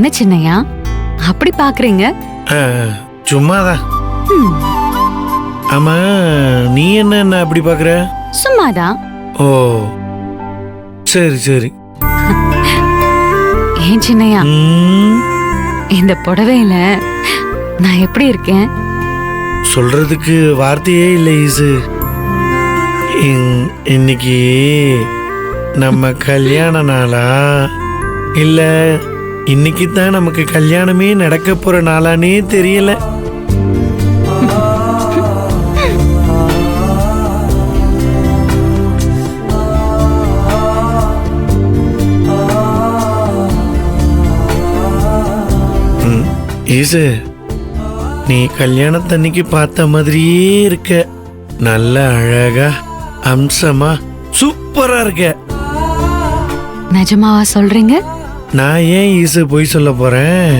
என்ன சின்னையா அப்படி பாக்குறீங்க? சும்மாதான். ஆமா, நீ என்ன அப்படி பாக்குற? சும்மாதான். ஓ சரி சரி. ஏன் சின்னையா, இந்த புடவையில நான் எப்படி இருக்கேன்? சொல்றதுக்கு வார்த்தையே இல்லை ஈசு. இன்னைக்கு நம்ம கல்யாண நாளா இல்ல இன்னைக்கு தான் நமக்கு கல்யாணமே நடக்க போற நாளானே தெரியல. ஈசு, நீ கல்யாணத்தன்னைக்கு பார்த்த மாதிரியே இருக்க. நல்ல அழகா அம்சமா சூப்பரா இருக்க. நிஜமாவா சொல்றீங்க? நான் ஏன் ஈசு பொய் சொல்ல போறேன்?